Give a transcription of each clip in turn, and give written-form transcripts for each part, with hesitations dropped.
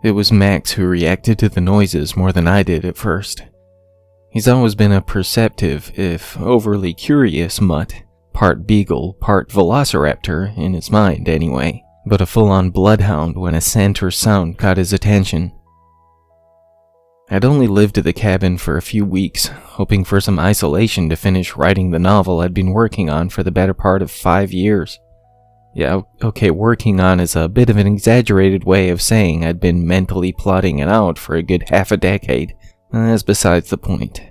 It was Max who reacted to the noises more than I did at first. He's always been a perceptive, if overly curious mutt, part beagle, part velociraptor, in his mind anyway, but a full-on bloodhound when a scent or sound caught his attention. I'd only lived at the cabin for a few weeks, hoping for some isolation to finish writing the novel I'd been working on for the better part of 5 years. Yeah, okay, working on is a bit of an exaggerated way of saying I'd been mentally plotting it out for a good half a decade. That's besides the point.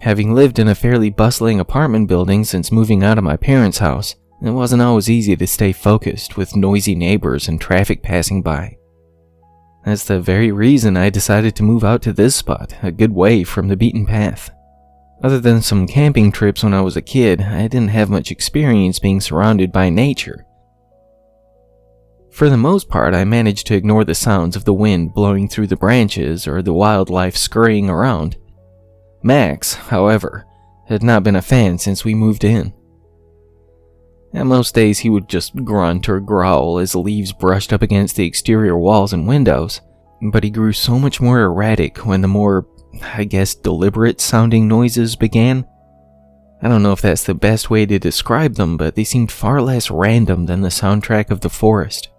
Having lived in a fairly bustling apartment building since moving out of my parents' house, it wasn't always easy to stay focused with noisy neighbors and traffic passing by. That's the very reason I decided to move out to this spot, a good way from the beaten path. Other than some camping trips when I was a kid, I didn't have much experience being surrounded by nature. For the most part, I managed to ignore the sounds of the wind blowing through the branches or the wildlife scurrying around. Max, however, had not been a fan since we moved in. And most days he would just grunt or growl as the leaves brushed up against the exterior walls and windows, but he grew so much more erratic when the more, I guess, deliberate-sounding noises began. I don't know if that's the best way to describe them, but they seemed far less random than the soundtrack of the forest.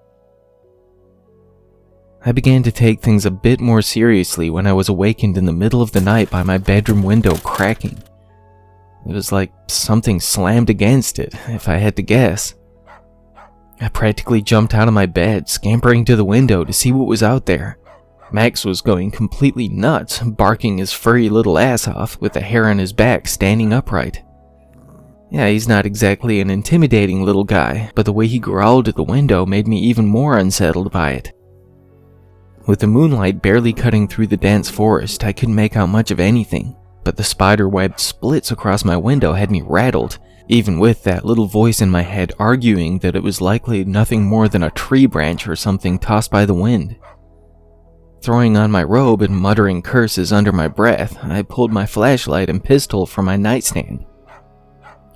I began to take things a bit more seriously when I was awakened in the middle of the night by my bedroom window cracking. It was like something slammed against it, if I had to guess. I practically jumped out of my bed, scampering to the window to see what was out there. Max was going completely nuts, barking his furry little ass off with the hair on his back standing upright. Yeah, he's not exactly an intimidating little guy, but the way he growled at the window made me even more unsettled by it. With the moonlight barely cutting through the dense forest, I couldn't make out much of anything, but the spider-webbed splits across my window had me rattled, even with that little voice in my head arguing that it was likely nothing more than a tree branch or something tossed by the wind. Throwing on my robe and muttering curses under my breath, I pulled my flashlight and pistol from my nightstand.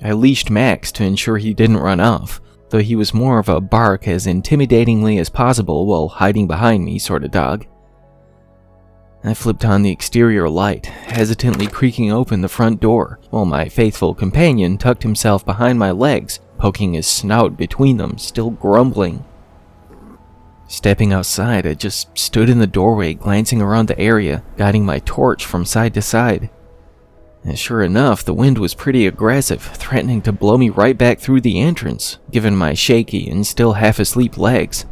I leashed Max to ensure he didn't run off, though he was more of a bark as intimidatingly as possible while hiding behind me sort of dog. I flipped on the exterior light, hesitantly creaking open the front door, while my faithful companion tucked himself behind my legs, poking his snout between them, still grumbling. Stepping outside, I just stood in the doorway, glancing around the area, guiding my torch from side to side. And sure enough, the wind was pretty aggressive, threatening to blow me right back through the entrance, given my shaky and still half-asleep legs.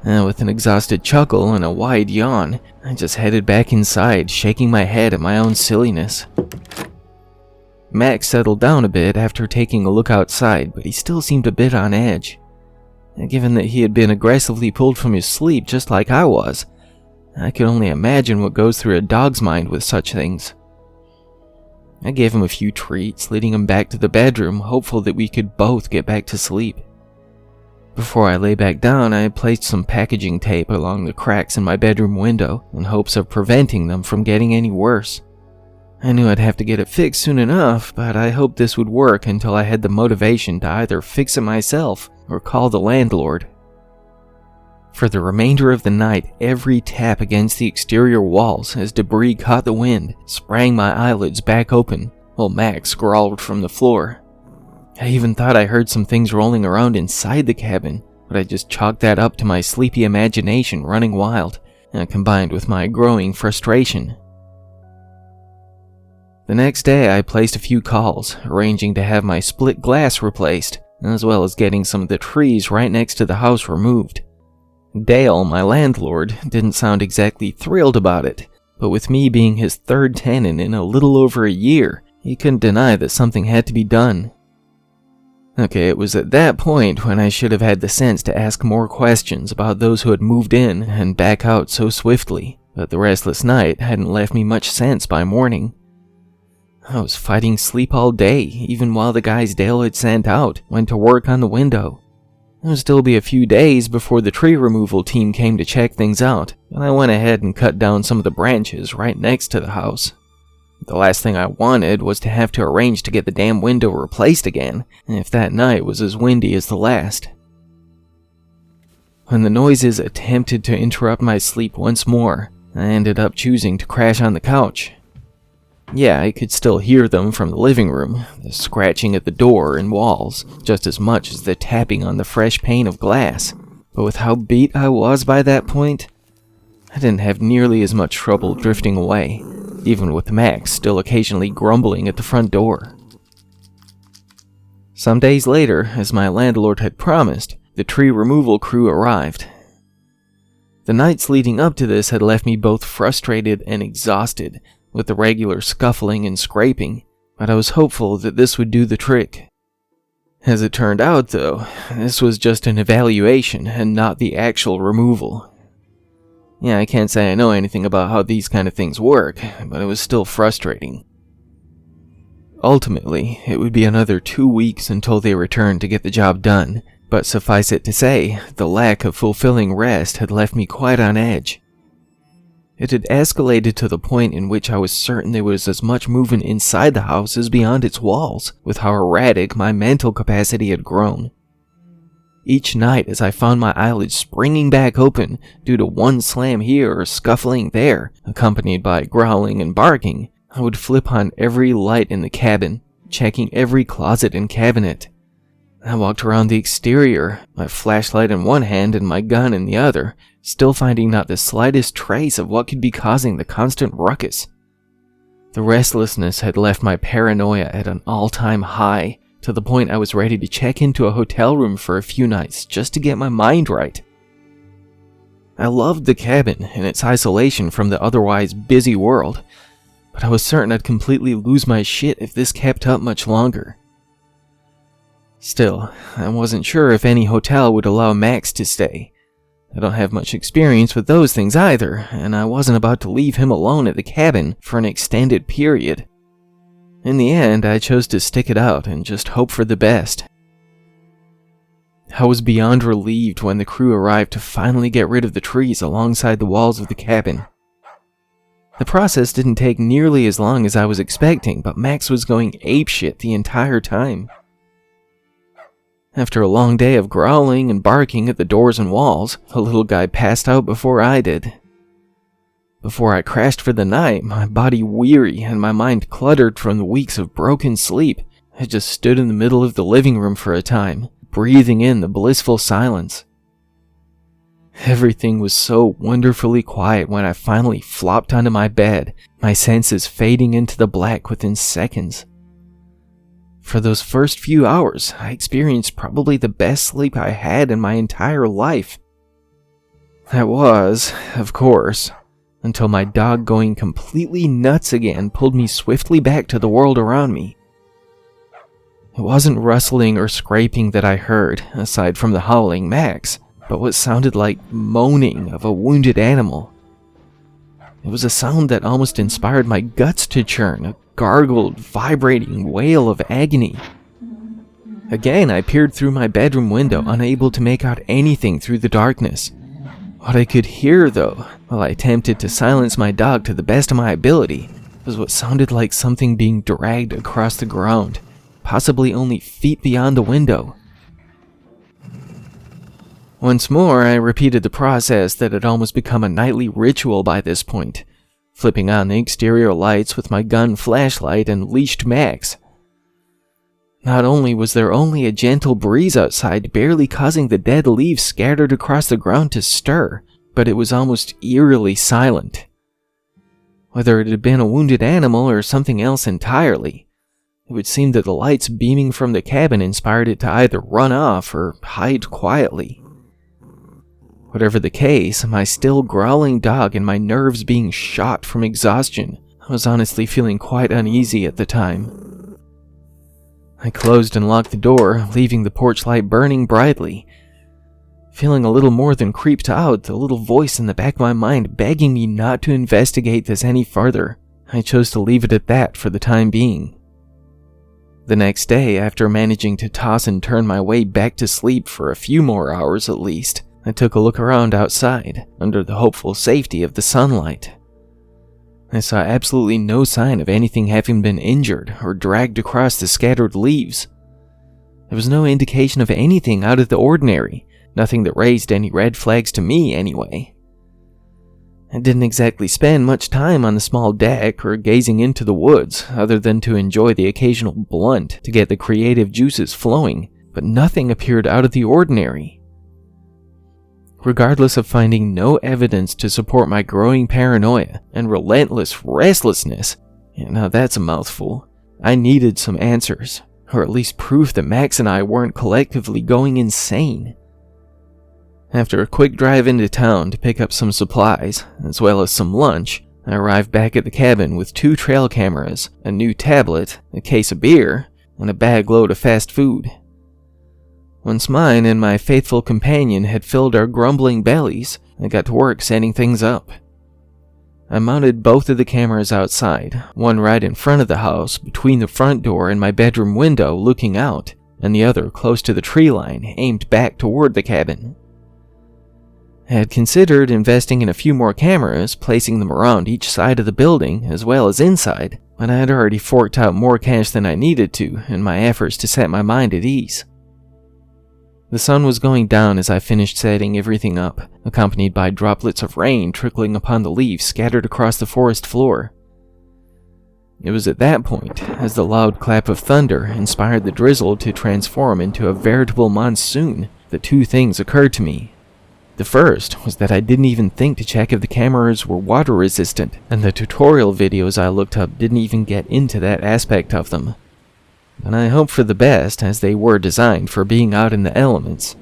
With an exhausted chuckle and a wide yawn, I just headed back inside, shaking my head at my own silliness. Max settled down a bit after taking a look outside, but he still seemed a bit on edge. Given that he had been aggressively pulled from his sleep just like I was, I could only imagine what goes through a dog's mind with such things. I gave him a few treats, leading him back to the bedroom, hopeful that we could both get back to sleep. Before I lay back down, I placed some packaging tape along the cracks in my bedroom window in hopes of preventing them from getting any worse. I knew I'd have to get it fixed soon enough, but I hoped this would work until I had the motivation to either fix it myself or call the landlord. For the remainder of the night, every tap against the exterior walls as debris caught the wind sprang my eyelids back open, while Max growled from the floor. I even thought I heard some things rolling around inside the cabin, but I just chalked that up to my sleepy imagination running wild, combined with my growing frustration. The next day, I placed a few calls, arranging to have my split glass replaced, as well as getting some of the trees right next to the house removed. Dale, my landlord, didn't sound exactly thrilled about it, but with me being his third tenant in a little over a year, he couldn't deny that something had to be done. Okay, it was at that point when I should have had the sense to ask more questions about those who had moved in and back out so swiftly, but the restless night hadn't left me much sense by morning. I was fighting sleep all day, even while the guys Dale had sent out went to work on the window. There would still be a few days before the tree removal team came to check things out, and I went ahead and cut down some of the branches right next to the house. The last thing I wanted was to have to arrange to get the damn window replaced again, if that night was as windy as the last. When the noises attempted to interrupt my sleep once more, I ended up choosing to crash on the couch. Yeah, I could still hear them from the living room, the scratching at the door and walls, just as much as the tapping on the fresh pane of glass. But with how beat I was by that point, I didn't have nearly as much trouble drifting away, even with Max still occasionally grumbling at the front door. Some days later, as my landlord had promised, the tree removal crew arrived. The nights leading up to this had left me both frustrated and exhausted with the regular scuffling and scraping, but I was hopeful that this would do the trick. As it turned out, though, this was just an evaluation and not the actual removal. Yeah, I can't say I know anything about how these kind of things work, but it was still frustrating. Ultimately, it would be another 2 weeks until they returned to get the job done, but suffice it to say, the lack of fulfilling rest had left me quite on edge. It had escalated to the point in which I was certain there was as much movement inside the house as beyond its walls, with how erratic my mental capacity had grown. Each night, as I found my eyelids springing back open due to one slam here or scuffling there, accompanied by growling and barking, I would flip on every light in the cabin, checking every closet and cabinet. I walked around the exterior, my flashlight in one hand and my gun in the other, still finding not the slightest trace of what could be causing the constant ruckus. The restlessness had left my paranoia at an all-time high, to the point I was ready to check into a hotel room for a few nights just to get my mind right. I loved the cabin and its isolation from the otherwise busy world, but I was certain I'd completely lose my shit if this kept up much longer. Still, I wasn't sure if any hotel would allow Max to stay. I don't have much experience with those things either, and I wasn't about to leave him alone at the cabin for an extended period. In the end, I chose to stick it out and just hope for the best. I was beyond relieved when the crew arrived to finally get rid of the trees alongside the walls of the cabin. The process didn't take nearly as long as I was expecting, but Max was going apeshit the entire time. After a long day of growling and barking at the doors and walls, the little guy passed out before I did. Before I crashed for the night, my body weary and my mind cluttered from the weeks of broken sleep, I just stood in the middle of the living room for a time, breathing in the blissful silence. Everything was so wonderfully quiet when I finally flopped onto my bed, my senses fading into the black within seconds. For those first few hours, I experienced probably the best sleep I had in my entire life. That was, of course, until my dog going completely nuts again pulled me swiftly back to the world around me. It wasn't rustling or scraping that I heard, aside from the howling Max, but what sounded like moaning of a wounded animal. It was a sound that almost inspired my guts to churn, a gargled, vibrating wail of agony. Again, I peered through my bedroom window, unable to make out anything through the darkness. What I could hear, though, while I attempted to silence my dog to the best of my ability, was what sounded like something being dragged across the ground, possibly only feet beyond the window. Once more, I repeated the process that had almost become a nightly ritual by this point, flipping on the exterior lights with my gun flashlight and leashed Max. Not only was there only a gentle breeze outside, barely causing the dead leaves scattered across the ground to stir, but it was almost eerily silent. Whether it had been a wounded animal or something else entirely, it would seem that the lights beaming from the cabin inspired it to either run off or hide quietly. Whatever the case, my still growling dog and my nerves being shot from exhaustion, I was honestly feeling quite uneasy at the time. I closed and locked the door, leaving the porch light burning brightly. Feeling a little more than creeped out, the little voice in the back of my mind begging me not to investigate this any further, I chose to leave it at that for the time being. The next day, after managing to toss and turn my way back to sleep for a few more hours at least, I took a look around outside, under the hopeful safety of the sunlight. I saw absolutely no sign of anything having been injured or dragged across the scattered leaves. There was no indication of anything out of the ordinary, Nothing that raised any red flags to me, anyway. I didn't exactly spend much time on the small deck or gazing into the woods, other than to enjoy the occasional blunt to get the creative juices flowing, but nothing appeared out of the ordinary. Regardless of finding no evidence to support my growing paranoia and relentless restlessness, now that's a mouthful, I needed some answers, or at least proof that Max and I weren't collectively going insane. After a quick drive into town to pick up some supplies, as well as some lunch, I arrived back at the cabin with 2 trail cameras, a new tablet, a case of beer, and a bag load of fast food. Once mine and my faithful companion had filled our grumbling bellies, I got to work setting things up. I mounted both of the cameras outside, one right in front of the house, between the front door and my bedroom window looking out, and the other close to the tree line, aimed back toward the cabin. I had considered investing in a few more cameras, placing them around each side of the building as well as inside, but I had already forked out more cash than I needed to in my efforts to set my mind at ease. The sun was going down as I finished setting everything up, accompanied by droplets of rain trickling upon the leaves scattered across the forest floor. It was at that point, as the loud clap of thunder inspired the drizzle to transform into a veritable monsoon, that 2 things occurred to me. The first was that I didn't even think to check if the cameras were water resistant, and the tutorial videos I looked up didn't even get into that aspect of them. And I hoped for the best, as they were designed for being out in the elements.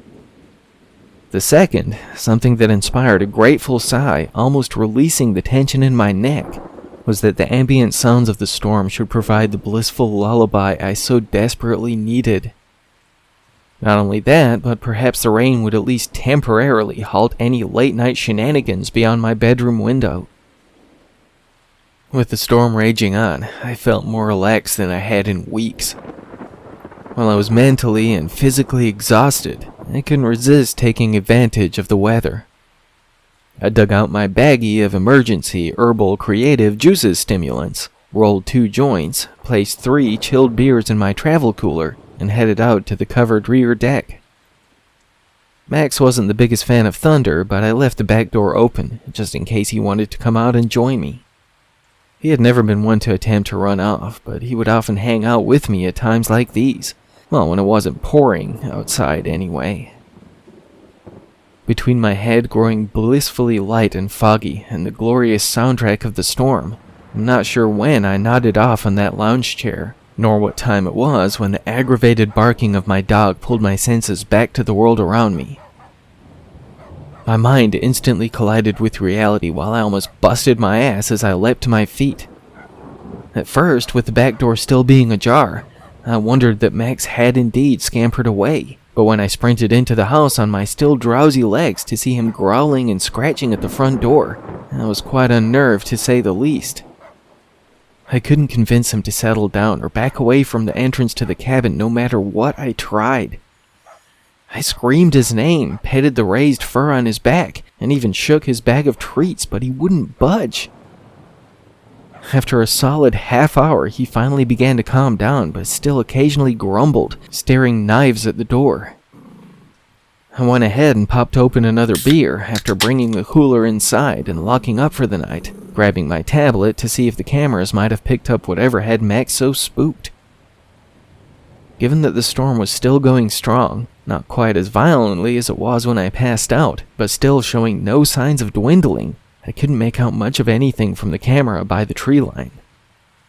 The second, something that inspired a grateful sigh, almost releasing the tension in my neck, was that the ambient sounds of the storm should provide the blissful lullaby I so desperately needed. Not only that, but perhaps the rain would at least temporarily halt any late-night shenanigans beyond my bedroom window. With the storm raging on, I felt more relaxed than I had in weeks. While I was mentally and physically exhausted, I couldn't resist taking advantage of the weather. I dug out my baggie of emergency herbal creative juices stimulants, rolled 2 joints, placed 3 chilled beers in my travel cooler, and headed out to the covered rear deck. Max wasn't the biggest fan of thunder, but I left the back door open, just in case he wanted to come out and join me. He had never been one to attempt to run off, but he would often hang out with me at times like these. Well, when it wasn't pouring outside anyway. Between my head growing blissfully light and foggy and the glorious soundtrack of the storm, I'm not sure when I nodded off on that lounge chair, nor what time it was when the aggravated barking of my dog pulled my senses back to the world around me. My mind instantly collided with reality while I almost busted my ass as I leapt to my feet. At first, with the back door still being ajar, I wondered that Max had indeed scampered away, but when I sprinted into the house on my still drowsy legs to see him growling and scratching at the front door, I was quite unnerved to say the least. I couldn't convince him to settle down or back away from the entrance to the cabin no matter what I tried. I screamed his name, petted the raised fur on his back, and even shook his bag of treats, but he wouldn't budge. After a solid half hour, he finally began to calm down, but still occasionally grumbled, staring knives at the door. I went ahead and popped open another beer after bringing the cooler inside and locking up for the night, grabbing my tablet to see if the cameras might have picked up whatever had Max so spooked. Given that the storm was still going strong, not quite as violently as it was when I passed out, but still showing no signs of dwindling, I couldn't make out much of anything from the camera by the tree line.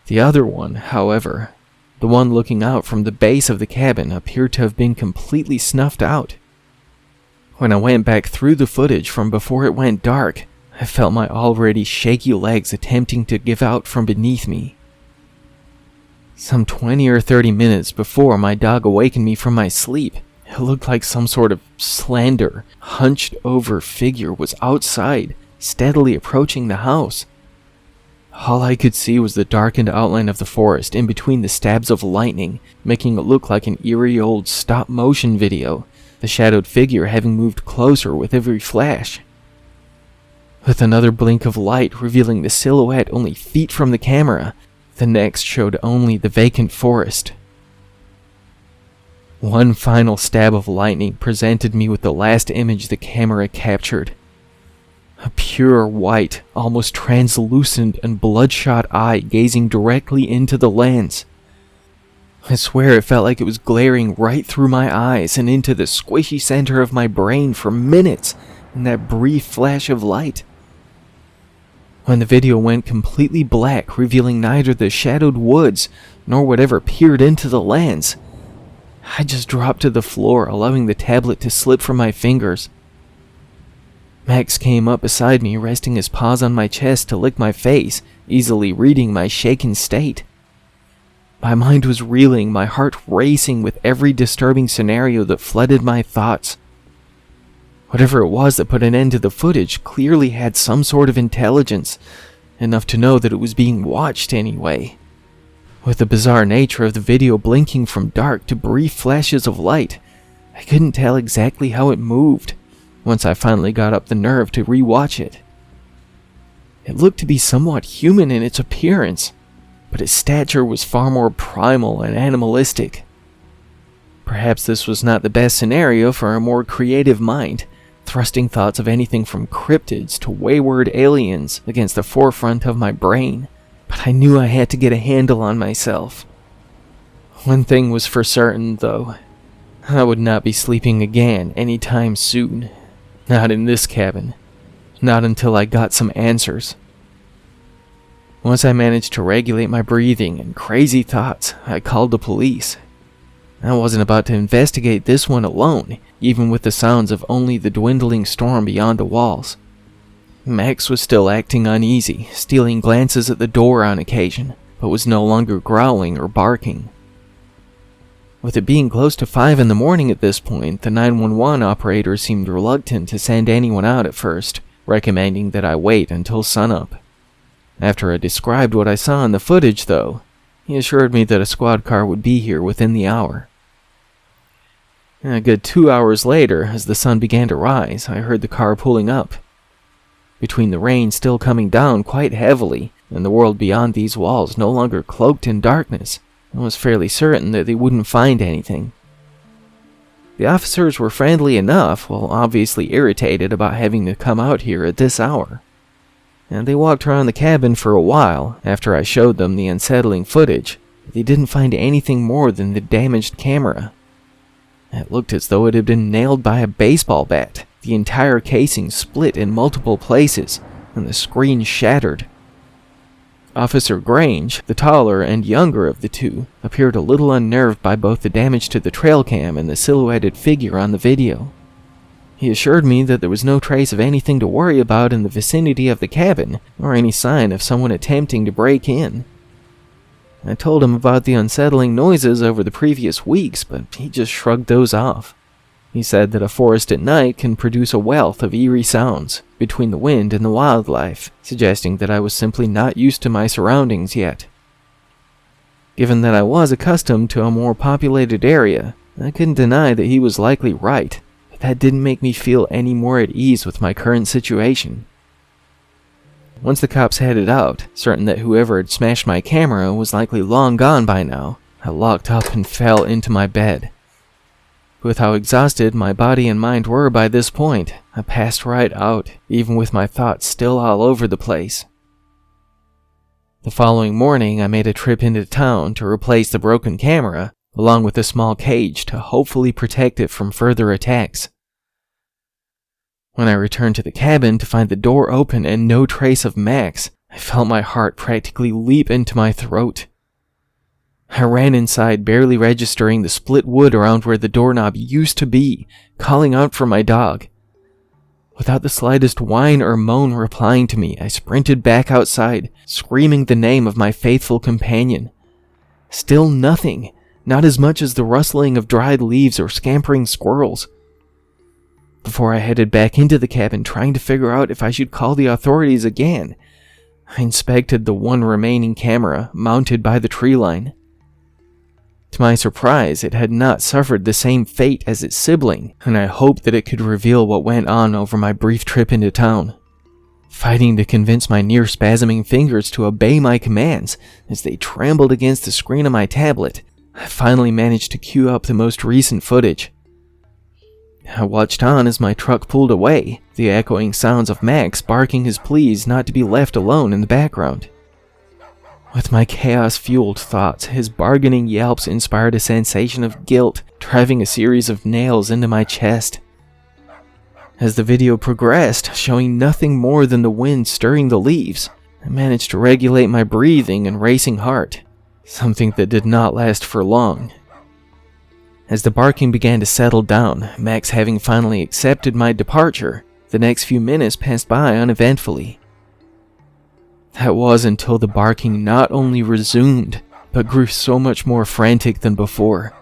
The other one, however, the one looking out from the base of the cabin, appeared to have been completely snuffed out. When I went back through the footage from before it went dark, I felt my already shaky legs attempting to give out from beneath me. Some 20 or 30 minutes before my dog awakened me from my sleep, it looked like some sort of slender, hunched-over figure was outside, steadily approaching the house. All I could see was the darkened outline of the forest in between the stabs of lightning, making it look like an eerie old stop-motion video, the shadowed figure having moved closer with every flash. With another blink of light revealing the silhouette only feet from the camera, the next showed only the vacant forest. One final stab of lightning presented me with the last image the camera captured. A pure white, almost translucent and bloodshot eye gazing directly into the lens. I swear it felt like it was glaring right through my eyes and into the squishy center of my brain for minutes in that brief flash of light. When the video went completely black, revealing neither the shadowed woods nor whatever peered into the lens, I just dropped to the floor, allowing the tablet to slip from my fingers. Max came up beside me, resting his paws on my chest to lick my face, easily reading my shaken state. My mind was reeling, my heart racing with every disturbing scenario that flooded my thoughts. Whatever it was that put an end to the footage clearly had some sort of intelligence, enough to know that it was being watched anyway. With the bizarre nature of the video blinking from dark to brief flashes of light, I couldn't tell exactly how it moved, once I finally got up the nerve to re-watch it. It looked to be somewhat human in its appearance, but its stature was far more primal and animalistic. Perhaps this was not the best scenario for a more creative mind, thrusting thoughts of anything from cryptids to wayward aliens against the forefront of my brain, but I knew I had to get a handle on myself. One thing was for certain, though. I would not be sleeping again anytime soon. Not in this cabin. Not until I got some answers. Once I managed to regulate my breathing and crazy thoughts, I called the police. I wasn't about to investigate this one alone, even with the sounds of only the dwindling storm beyond the walls. Max was still acting uneasy, stealing glances at the door on occasion, but was no longer growling or barking. With it being close to 5 in the morning at this point, the 911 operator seemed reluctant to send anyone out at first, recommending that I wait until sunup. After I described what I saw in the footage, though, he assured me that a squad car would be here within the hour. A good 2 hours later, as the sun began to rise, I heard the car pulling up. Between the rain still coming down quite heavily, and the world beyond these walls no longer cloaked in darkness, I was fairly certain that they wouldn't find anything. The officers were friendly enough, while obviously irritated about having to come out here at this hour. And they walked around the cabin for a while after I showed them the unsettling footage, but they didn't find anything more than the damaged camera. It looked as though it had been nailed by a baseball bat, the entire casing split in multiple places, and the screen shattered. Officer Grange, the taller and younger of the two, appeared a little unnerved by both the damage to the trail cam and the silhouetted figure on the video. He assured me that there was no trace of anything to worry about in the vicinity of the cabin, or any sign of someone attempting to break in. I told him about the unsettling noises over the previous weeks, but he just shrugged those off. He said that a forest at night can produce a wealth of eerie sounds between the wind and the wildlife, suggesting that I was simply not used to my surroundings yet. Given that I was accustomed to a more populated area, I couldn't deny that he was likely right, but that didn't make me feel any more at ease with my current situation. Once the cops headed out, certain that whoever had smashed my camera was likely long gone by now, I locked up and fell into my bed. With how exhausted my body and mind were by this point, I passed right out, even with my thoughts still all over the place. The following morning, I made a trip into town to replace the broken camera, along with a small cage to hopefully protect it from further attacks. When I returned to the cabin to find the door open and no trace of Max, I felt my heart practically leap into my throat. I ran inside, barely registering the split wood around where the doorknob used to be, calling out for my dog. Without the slightest whine or moan replying to me, I sprinted back outside, screaming the name of my faithful companion. Still nothing, not as much as the rustling of dried leaves or scampering squirrels. Before I headed back into the cabin, trying to figure out if I should call the authorities again, I inspected the one remaining camera mounted by the tree line. To my surprise, it had not suffered the same fate as its sibling, and I hoped that it could reveal what went on over my brief trip into town. Fighting to convince my near-spasming fingers to obey my commands as they trembled against the screen of my tablet, I finally managed to cue up the most recent footage. I watched on as my truck pulled away, the echoing sounds of Max barking his pleas not to be left alone in the background. With my chaos-fueled thoughts, his bargaining yelps inspired a sensation of guilt, driving a series of nails into my chest. As the video progressed, showing nothing more than the wind stirring the leaves, I managed to regulate my breathing and racing heart, something that did not last for long. As the barking began to settle down, Max having finally accepted my departure, the next few minutes passed by uneventfully. That was until the barking not only resumed, but grew so much more frantic than before.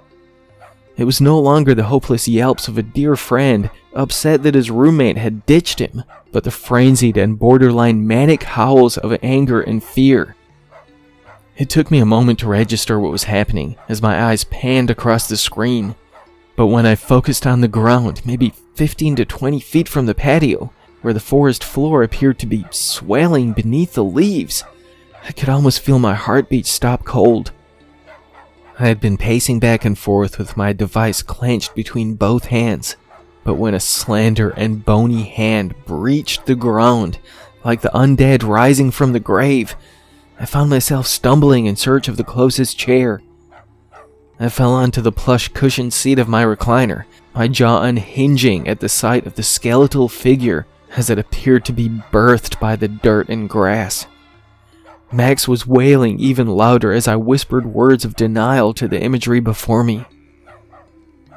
It was no longer the hopeless yelps of a dear friend, upset that his roommate had ditched him, but the frenzied and borderline manic howls of anger and fear. It took me a moment to register what was happening as my eyes panned across the screen, but when I focused on the ground, maybe 15 to 20 feet from the patio, where the forest floor appeared to be swelling beneath the leaves, I could almost feel my heartbeat stop cold. I had been pacing back and forth with my device clenched between both hands, but when a slender and bony hand breached the ground, like the undead rising from the grave, I found myself stumbling in search of the closest chair. I fell onto the plush cushioned seat of my recliner, my jaw unhinging at the sight of the skeletal figure as it appeared to be birthed by the dirt and grass. Max was wailing even louder as I whispered words of denial to the imagery before me.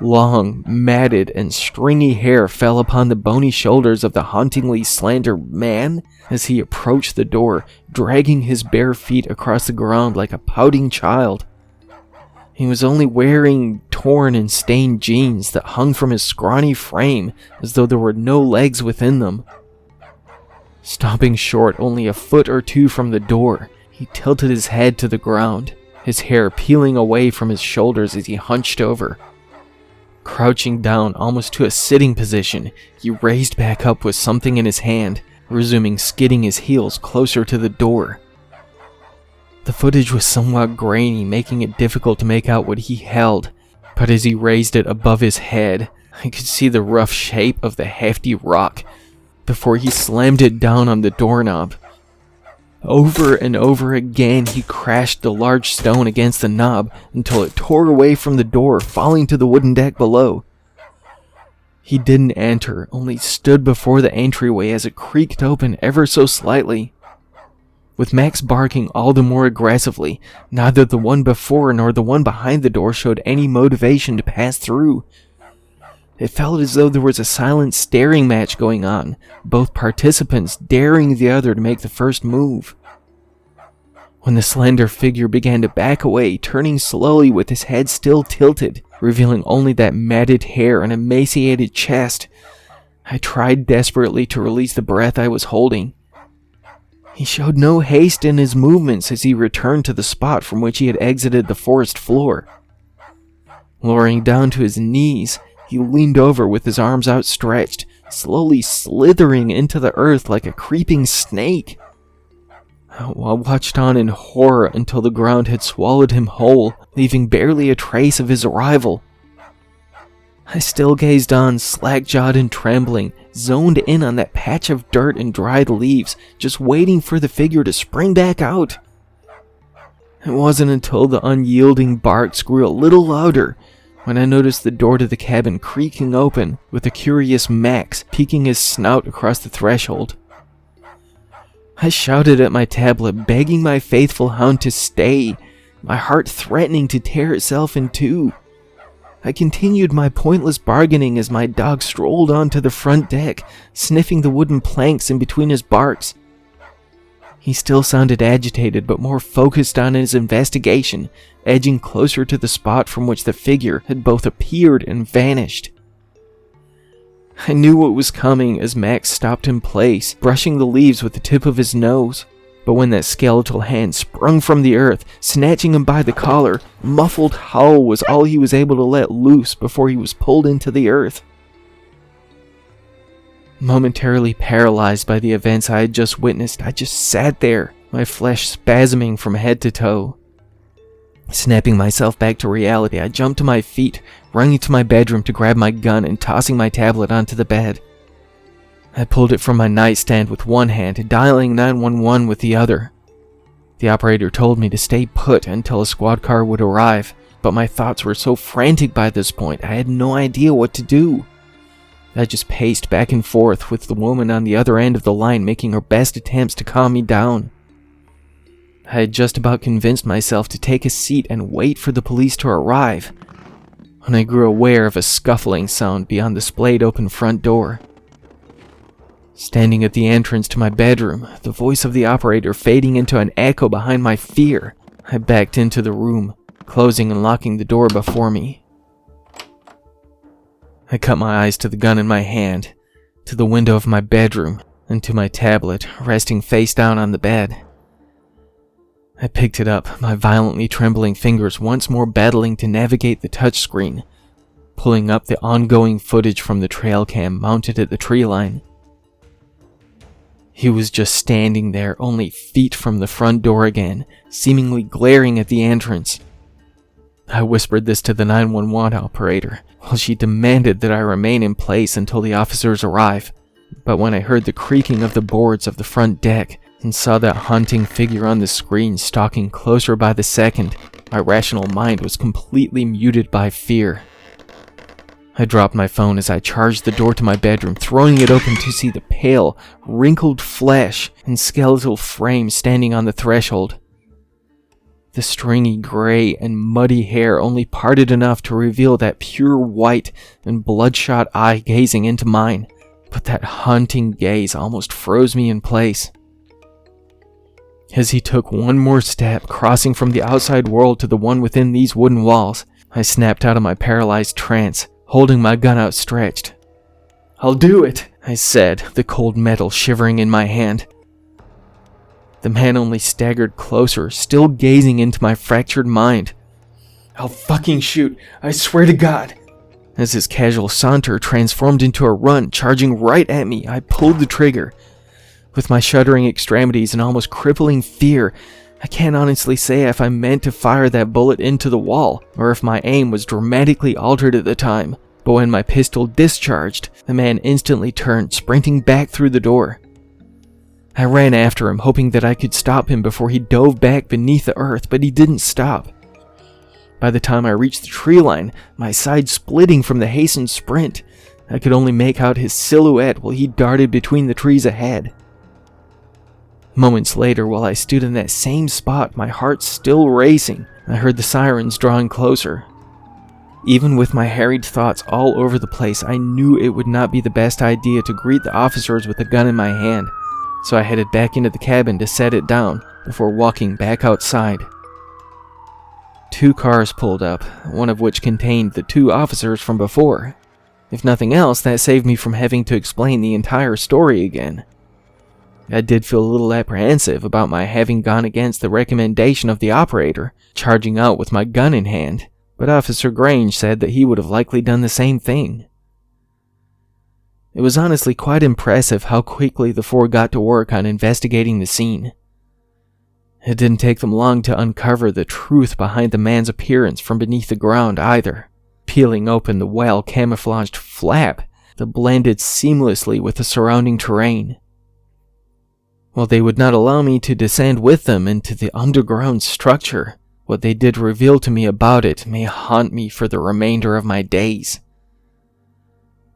Long, matted, and stringy hair fell upon the bony shoulders of the hauntingly slender man as he approached the door, dragging his bare feet across the ground like a pouting child. He was only wearing torn and stained jeans that hung from his scrawny frame as though there were no legs within them. Stopping short only a foot or two from the door, he tilted his head to the ground, his hair peeling away from his shoulders as he hunched over. Crouching down almost to a sitting position, he raised back up with something in his hand, resuming skidding his heels closer to the door. The footage was somewhat grainy, making it difficult to make out what he held, but as he raised it above his head, I could see the rough shape of the hefty rock before he slammed it down on the doorknob. Over and over again, he crashed the large stone against the knob until it tore away from the door, falling to the wooden deck below. He didn't enter, only stood before the entryway as it creaked open ever so slightly. With Max barking all the more aggressively, neither the one before nor the one behind the door showed any motivation to pass through. It felt as though there was a silent staring match going on, both participants daring the other to make the first move. When the slender figure began to back away, turning slowly with his head still tilted, revealing only that matted hair and emaciated chest, I tried desperately to release the breath I was holding. He showed no haste in his movements as he returned to the spot from which he had exited the forest floor. Lowering down to his knees, he leaned over with his arms outstretched, slowly slithering into the earth like a creeping snake. I watched on in horror until the ground had swallowed him whole, leaving barely a trace of his arrival. I still gazed on, slack-jawed and trembling, zoned in on that patch of dirt and dried leaves, just waiting for the figure to spring back out. It wasn't until the unyielding barks grew a little louder when I noticed the door to the cabin creaking open, with a curious Max peeking his snout across the threshold. I shouted at my tablet, begging my faithful hound to stay, my heart threatening to tear itself in two. I continued my pointless bargaining as my dog strolled onto the front deck, sniffing the wooden planks in between his barks. He still sounded agitated, but more focused on his investigation, edging closer to the spot from which the figure had both appeared and vanished. I knew what was coming as Max stopped in place, brushing the leaves with the tip of his nose. But when that skeletal hand sprung from the earth, snatching him by the collar, a muffled howl was all he was able to let loose before he was pulled into the earth. Momentarily paralyzed by the events I had just witnessed, I just sat there, my flesh spasming from head to toe. Snapping myself back to reality, I jumped to my feet, running to my bedroom to grab my gun and tossing my tablet onto the bed. I pulled it from my nightstand with one hand, dialing 911 with the other. The operator told me to stay put until a squad car would arrive, but my thoughts were so frantic by this point, I had no idea what to do. I just paced back and forth with the woman on the other end of the line making her best attempts to calm me down. I had just about convinced myself to take a seat and wait for the police to arrive, when I grew aware of a scuffling sound beyond the splayed open front door. Standing at the entrance to my bedroom, the voice of the operator fading into an echo behind my fear, I backed into the room, closing and locking the door before me. I cut my eyes to the gun in my hand, to the window of my bedroom, and to my tablet, resting face down on the bed. I picked it up, my violently trembling fingers once more battling to navigate the touchscreen, pulling up the ongoing footage from the trail cam mounted at the tree line. He was just standing there, only feet from the front door again, seemingly glaring at the entrance. I whispered this to the 911 operator, while she demanded that I remain in place until the officers arrive. But when I heard the creaking of the boards of the front deck, and saw that haunting figure on the screen stalking closer by the second, my rational mind was completely muted by fear. I dropped my phone as I charged the door to my bedroom, throwing it open to see the pale, wrinkled flesh and skeletal frame standing on the threshold. The stringy gray and muddy hair only parted enough to reveal that pure white and bloodshot eye gazing into mine, but that haunting gaze almost froze me in place. As he took one more step, crossing from the outside world to the one within these wooden walls, I snapped out of my paralyzed trance, holding my gun outstretched. "I'll do it," I said, the cold metal shivering in my hand. The man only staggered closer, still gazing into my fractured mind. "I'll fucking shoot, I swear to God." As his casual saunter transformed into a run, charging right at me, I pulled the trigger. With my shuddering extremities and almost crippling fear, I can't honestly say if I meant to fire that bullet into the wall, or if my aim was dramatically altered at the time, but when my pistol discharged, the man instantly turned, sprinting back through the door. I ran after him, hoping that I could stop him before he dove back beneath the earth, but he didn't stop. By the time I reached the tree line, my side splitting from the hastened sprint, I could only make out his silhouette while he darted between the trees ahead. Moments later, while I stood in that same spot, my heart still racing, I heard the sirens drawing closer. Even with my harried thoughts all over the place, I knew it would not be the best idea to greet the officers with a gun in my hand, so I headed back into the cabin to set it down before walking back outside. 2 cars pulled up, one of which contained the 2 officers from before. If nothing else, that saved me from having to explain the entire story again. I did feel a little apprehensive about my having gone against the recommendation of the operator, charging out with my gun in hand, but Officer Grange said that he would have likely done the same thing. It was honestly quite impressive how quickly the 4 got to work on investigating the scene. It didn't take them long to uncover the truth behind the man's appearance from beneath the ground either, peeling open the well-camouflaged flap that blended seamlessly with the surrounding terrain. While they would not allow me to descend with them into the underground structure, what they did reveal to me about it may haunt me for the remainder of my days.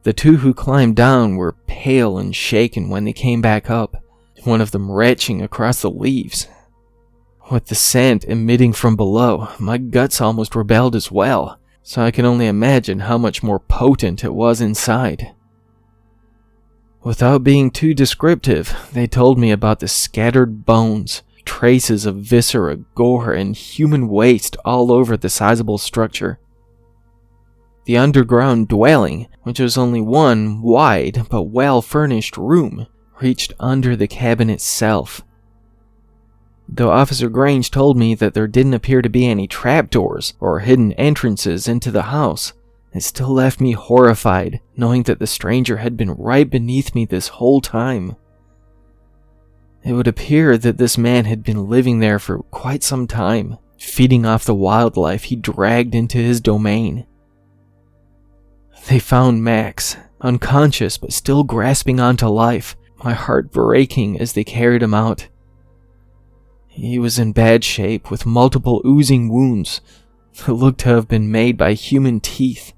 The 2 who climbed down were pale and shaken when they came back up, one of them retching across the leaves. With the scent emitting from below, my guts almost rebelled as well, so I can only imagine how much more potent it was inside. Without being too descriptive, they told me about the scattered bones, traces of viscera, gore, and human waste all over the sizable structure. The underground dwelling, which was only one wide but well-furnished room, reached under the cabin itself. Though Officer Grange told me that there didn't appear to be any trapdoors or hidden entrances into the house, it still left me horrified, knowing that the stranger had been right beneath me this whole time. It would appear that this man had been living there for quite some time, feeding off the wildlife he dragged into his domain. They found Max, unconscious but still grasping onto life, my heart breaking as they carried him out. He was in bad shape, with multiple oozing wounds that looked to have been made by human teeth.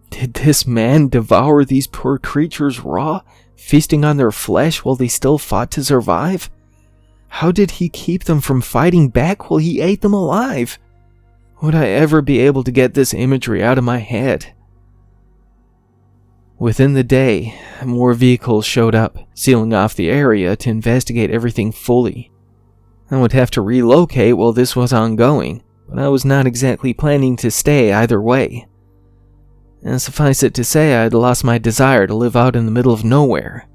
Did this man devour these poor creatures raw, feasting on their flesh while they still fought to survive? How did he keep them from fighting back while he ate them alive? Would I ever be able to get this imagery out of my head? Within the day, more vehicles showed up, sealing off the area to investigate everything fully. I would have to relocate while this was ongoing, but I was not exactly planning to stay either way. And suffice it to say, I had lost my desire to live out in the middle of nowhere.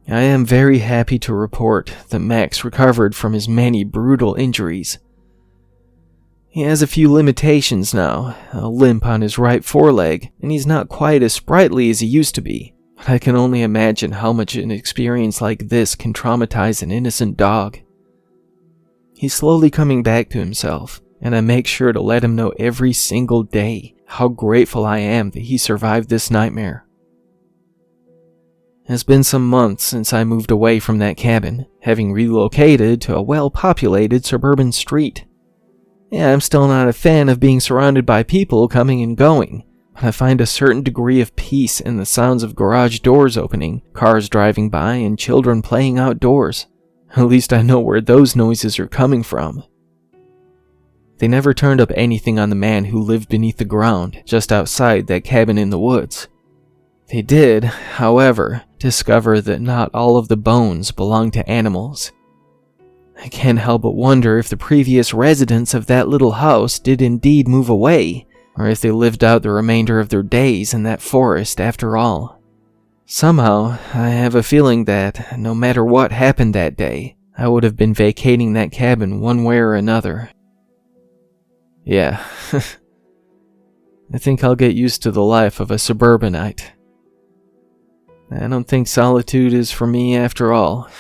I am very happy to report that Max recovered from his many brutal injuries. He has a few limitations now, a limp on his right foreleg, and he's not quite as sprightly as he used to be. But I can only imagine how much an experience like this can traumatize an innocent dog. He's slowly coming back to himself, and I make sure to let him know every single day how grateful I am that he survived this nightmare. It's been some months since I moved away from that cabin, having relocated to a well-populated suburban street. Yeah, I'm still not a fan of being surrounded by people coming and going, but I find a certain degree of peace in the sounds of garage doors opening, cars driving by, and children playing outdoors. At least I know where those noises are coming from. They never turned up anything on the man who lived beneath the ground, just outside that cabin in the woods. They did, however, discover that not all of the bones belonged to animals. I can't help but wonder if the previous residents of that little house did indeed move away, or if they lived out the remainder of their days in that forest after all. Somehow, I have a feeling that, no matter what happened that day, I would have been vacating that cabin one way or another. Yeah, I think I'll get used to the life of a suburbanite. I don't think solitude is for me after all.